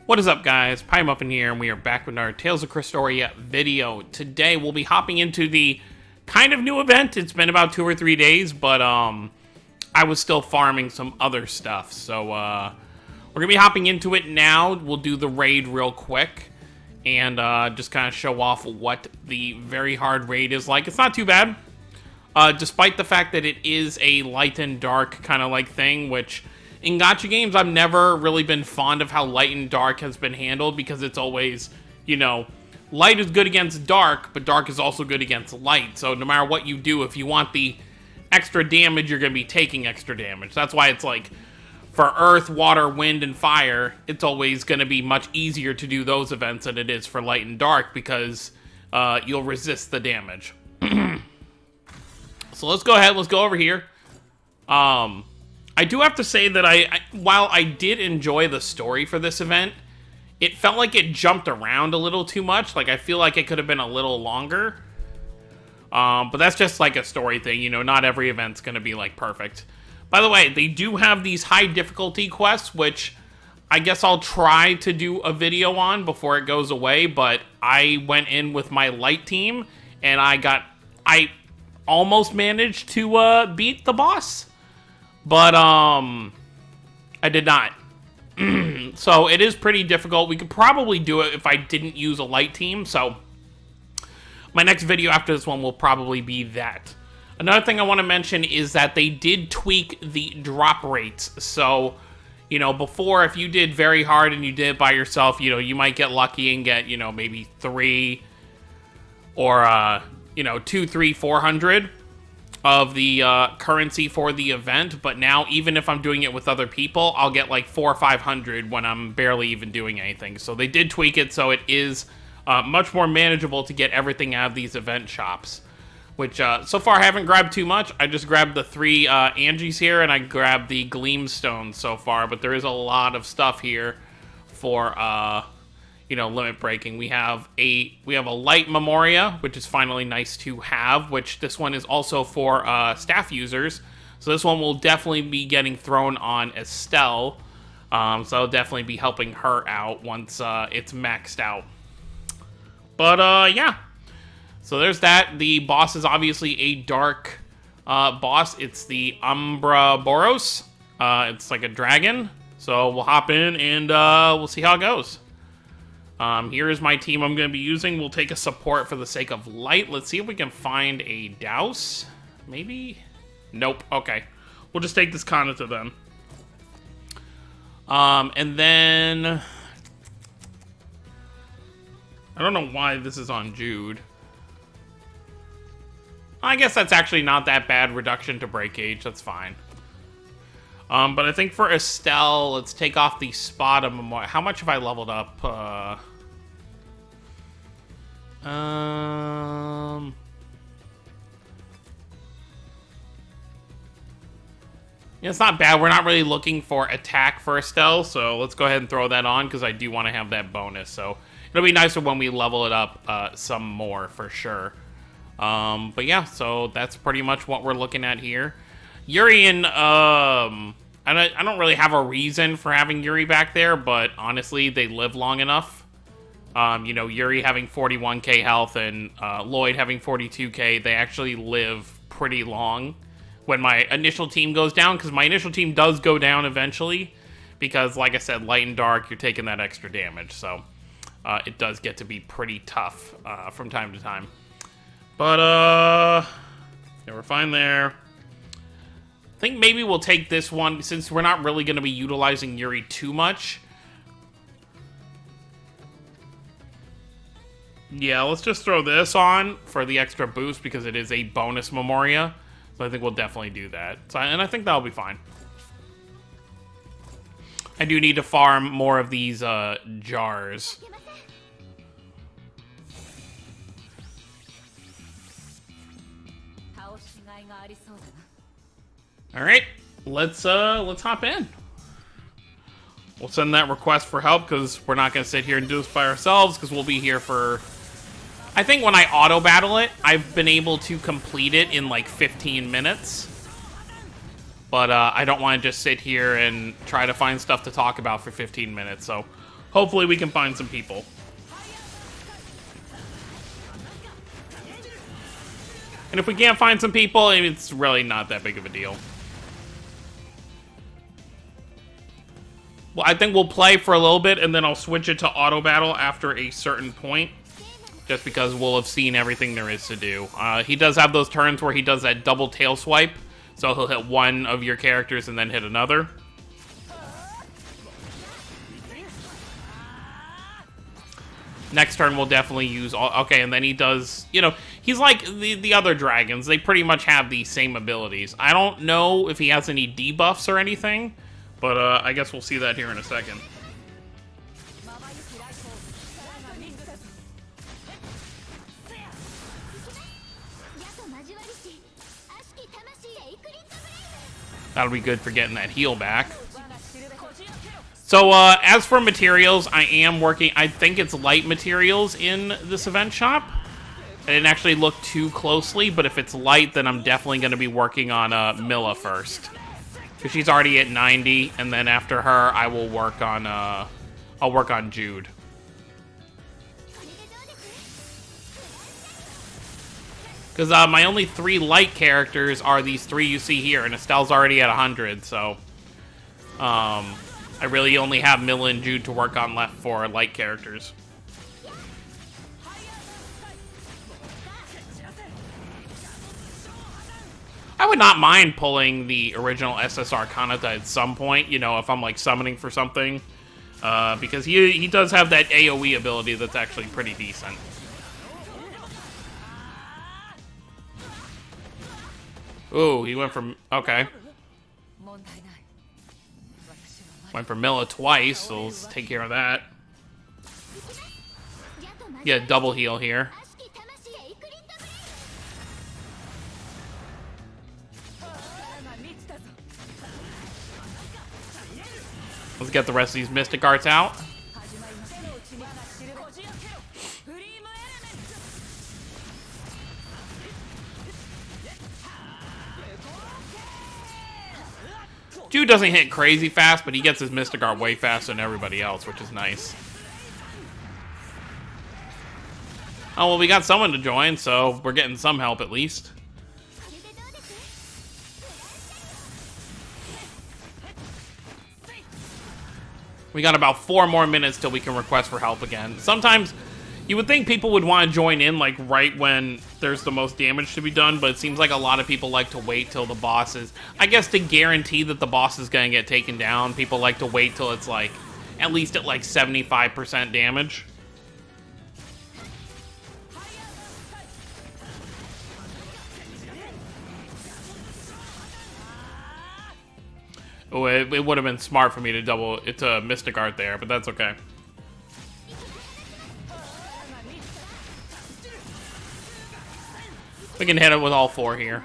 What is up, guys? PieMuffin here, and we are back with our Tales of Crestoria video. Today, we'll be hopping into the kind of new event. It's been about 2 or 3 days, but I was still farming some other stuff. So, we're going to be hopping into it now. We'll do the raid real quick, and just kind of show off what the very hard raid is like. It's not too bad, despite the fact that it is a light and dark kind of like thing, which... in gacha games, I've never really been fond of how light and dark has been handled because it's always, you know, light is good against dark, but dark is also good against light. So no matter what you do, if you want the extra damage, you're going to be taking extra damage. That's why it's like, for earth, water, wind, and fire, it's always going to be much easier to do those events than it is for light and dark because you'll resist the damage. So let's go ahead, let's go over here. I do have to say that while I did enjoy the story for this event, it felt like it jumped around a little too much. Like, I feel like it could have been a little longer. But that's just like a story thing, you know, not every event's going to be, like, perfect. By the way, they do have these high difficulty quests, which I guess I'll try to do a video on before it goes away, but I went in with my light team, and I almost managed to beat the boss. But, I did not. So, it is pretty difficult. We could probably do it if I didn't use a light team. So, my next video after this one will probably be that. Another thing I want to mention is that they did tweak the drop rates. So, you know, before, if you did very hard and you did it by yourself, you know, you might get lucky and get, you know, maybe 3 or, you know, 2, 3, 400. Of the currency for the event, but now even if I'm doing it with other people, I'll get like 400 or 500 when I'm barely even doing anything. So they did tweak it so it is much more manageable to get everything out of these event shops, which so far I haven't grabbed too much. I just grabbed the 3 Angies here, and I grabbed the Gleam Stones so far, but there is a lot of stuff here for you know, limit breaking. We have a light Memoria, which is finally nice to have, which this one is also for staff users. So this one will definitely be getting thrown on Estelle. So I'll definitely be helping her out once it's maxed out. But yeah. So there's that. The boss is obviously a dark boss. It's the Umbra Boros. It's like a dragon. So we'll hop in and we'll see how it goes. Here is my team I'm going to be using. We'll take a support for the sake of light. Let's see if we can find a douse. Maybe? Nope. Okay. We'll just take this Kanata then. And then... I don't know why this is on Jude. I guess that's actually not that bad. Reduction to break age. That's fine. But I think for Estelle, let's take off the spot of Memoria. How much have I leveled up? Yeah, it's not bad. We're not really looking for attack for Estelle, so let's go ahead and throw that on because I do want to have that bonus. So it'll be nicer when we level it up some more for sure. But yeah, so that's pretty much what we're looking at here. Yuri and I don't really have a reason for having Yuri back there, but honestly, they live long enough. You know, Yuri having 41k health and Lloyd having 42k, they actually live pretty long when my initial team goes down, because my initial team does go down eventually, because like I said, light and dark, you're taking that extra damage, so it does get to be pretty tough from time to time. But, yeah, we're fine there. I think maybe we'll take this one, since we're not really going to be utilizing Yuri too much. Yeah, let's just throw this on for the extra boost, because it is a bonus Memoria. So I think we'll definitely do that. So, and I think that'll be fine. I do need to farm more of these jars. Alright, let's hop in. We'll send that request for help, because we're not going to sit here and do this by ourselves, because we'll be here for... I think when I auto-battle it, I've been able to complete it in like 15 minutes. But I don't want to just sit here and try to find stuff to talk about for 15 minutes, so hopefully we can find some people. And if we can't find some people, it's really not that big of a deal. Well, I think we'll play for a little bit, and then I'll switch it to auto battle after a certain point. Just because we'll have seen everything there is to do. He does have those turns where he does that double tail swipe. So he'll hit one of your characters and then hit another. Next turn we'll definitely use all... Okay, and then he does... You know, he's like the other dragons. They pretty much have the same abilities. I don't know if he has any debuffs or anything. But I guess we'll see that here in a second. That'll be good for getting that heal back. So, as for materials, I am working... I think it's light materials in this event shop. I didn't actually look too closely, but if it's light, then I'm definitely going to be working on Milla first. Because she's already at 90, and then after her, I will work on... I'll work on Jude. Because my only 3 light characters are these 3 you see here, and Estelle's already at 100, so... I really only have Milla and Jude to work on left for light characters. I would not mind pulling the original SSR Kanata at some point, you know, if I'm, like, summoning for something. Because he does have that AoE ability that's actually pretty decent. Ooh, he went from... Okay. Went for Milla twice, so let's take care of that. Yeah, double heal here. Let's get the rest of these Mystic Arts out. Jude doesn't hit crazy fast, but he gets his Mystic Art way faster than everybody else, which is nice. Oh, well, we got someone to join, so we're getting some help at least. We got about 4 more minutes till we can request for help again. Sometimes you would think people would want to join in like right when there's the most damage to be done, but it seems like a lot of people like to wait till the boss is... I guess to guarantee that the boss is going to get taken down, people like to wait till it's like at least at like 75% damage. Oh, it would have been smart for me to double... It's a Mystic Art there, but that's okay. We can hit it with all 4 here.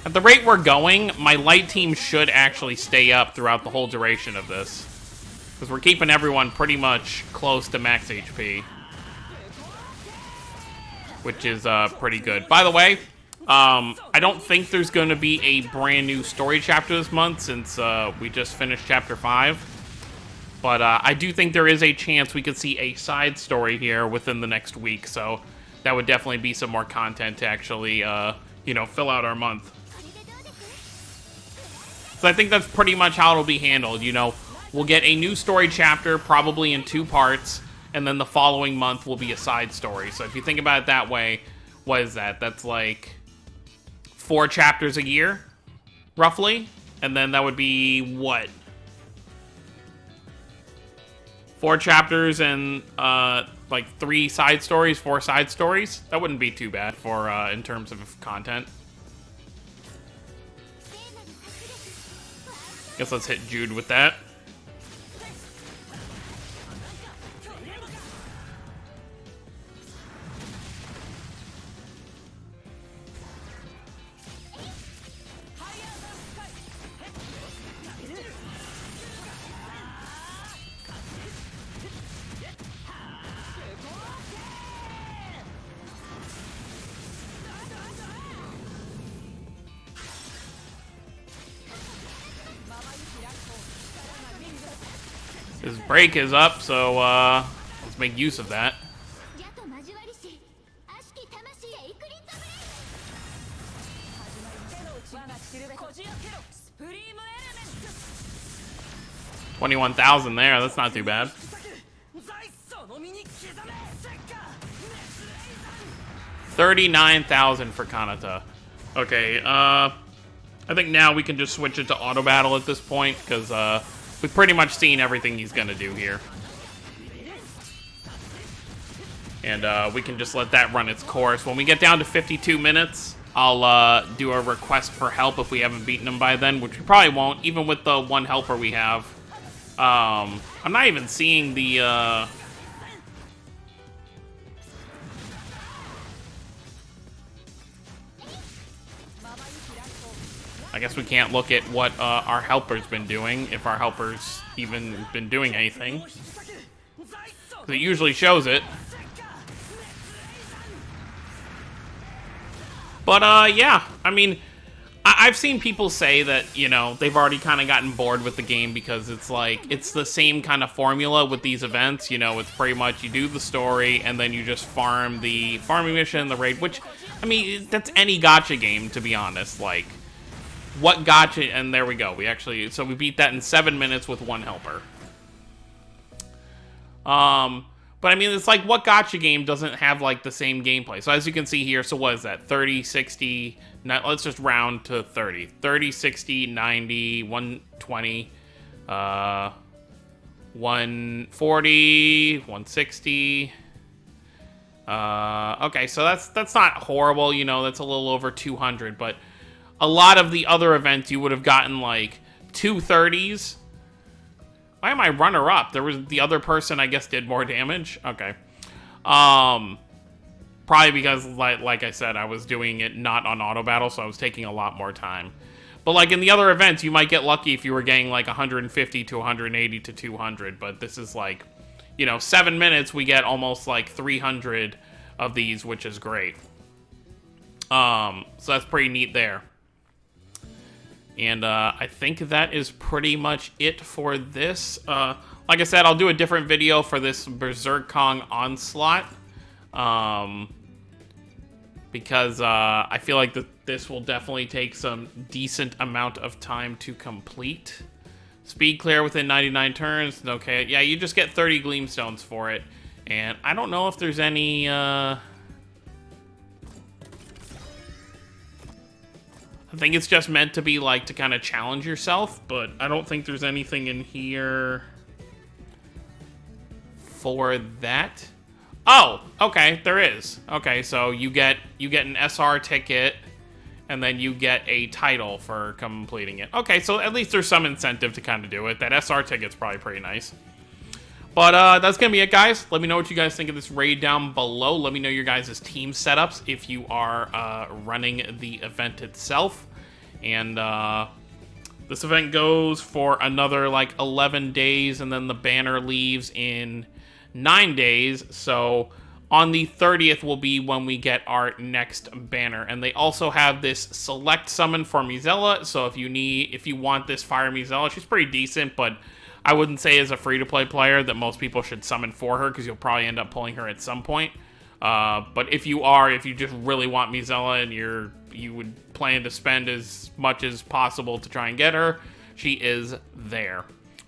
At the rate we're going, my light team should actually stay up throughout the whole duration of this. Because we're keeping everyone pretty much close to max HP. Which is pretty good. By the way, I don't think there's going to be a brand new story chapter this month since we just finished chapter 5. But I do think there is a chance we could see a side story here within the next week. So that would definitely be some more content to actually, you know, fill out our month. So I think that's pretty much how it'll be handled. You know, we'll get a new story chapter probably in 2 parts. And then the following month will be a side story. So if you think about it that way, what is that? That's like 4 chapters a year, roughly. And then that would be what? 4 chapters and like 3 side stories, 4 side stories. That wouldn't be too bad for in terms of content. Guess let's hit Jude with that. His break is up, so let's make use of that. 21,000 there. That's not too bad. 39,000 for Kanata. Okay, I think now we can just switch it to auto battle at this point, because we've pretty much seen everything he's gonna do here. And we can just let that run its course. When we get down to 52 minutes, I'll do a request for help if we haven't beaten him by then, which we probably won't, even with the one helper we have. I'm not even seeing the, I guess we can't look at what our helper's been doing, if our helper's even been doing anything. 'Cause it usually shows it. But, yeah, I mean, I've seen people say that, you know, they've already kind of gotten bored with the game because it's like, it's the same kind of formula with these events, you know, it's pretty much you do the story and then you just farm the farming mission, the raid, which, I mean, that's any gacha game, to be honest, like, what gacha, and there we go, so we beat that in 7 minutes with one helper. But I mean, it's like, what gacha game doesn't have, like, the same gameplay? So as you can see here, so what is that? 30, 60, let's just round to 30. 30, 60, 90, 120, 140, 160. Okay, so that's not horrible, you know, that's a little over 200, but a lot of the other events you would have gotten, like, 230s. Why am I runner-up? There was the other person, I guess, did more damage. Okay. Probably because, like I said, I was doing it not on auto battle, so I was taking a lot more time. But, like, in the other events, you might get lucky if you were getting, like, 150 to 180 to 200. But this is, like, you know, 7 minutes, we get almost, like, 300 of these, which is great. So that's pretty neat there. And I think that is pretty much it for this. Like I said, I'll do a different video for this Berserk Kong Onslaught. Because I feel like this will definitely take some decent amount of time to complete. Speed clear within 99 turns. Okay, yeah, you just get 30 Gleamstones for it. And I don't know if there's any... I think it's just meant to be, like, to kind of challenge yourself, but I don't think there's anything in here for that. Oh, okay, there is. Okay, so you get an SR ticket, and then you get a title for completing it. Okay, so at least there's some incentive to kind of do it. That SR ticket's probably pretty nice. But that's going to be it, guys. Let me know what you guys think of this raid down below. Let me know your guys' team setups if you are running the event itself. And this event goes for another, like, 11 days, and then the banner leaves in 9 days. So on the 30th will be when we get our next banner. And they also have this select summon for Mizella. So if you want this Fire Mizella, she's pretty decent, but I wouldn't say as a free-to-play player that most people should summon for her, because you'll probably end up pulling her at some point. But if you just really want Mizella and you would plan to spend as much as possible to try and get her, she is there.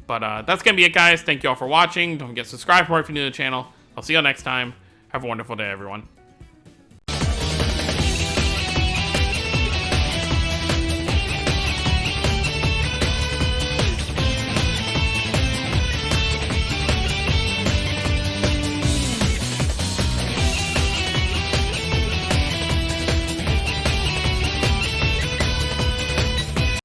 But that's going to be it, guys. Thank you all for watching. Don't forget to subscribe for more if you're new to the channel. I'll see you all next time. Have a wonderful day, everyone.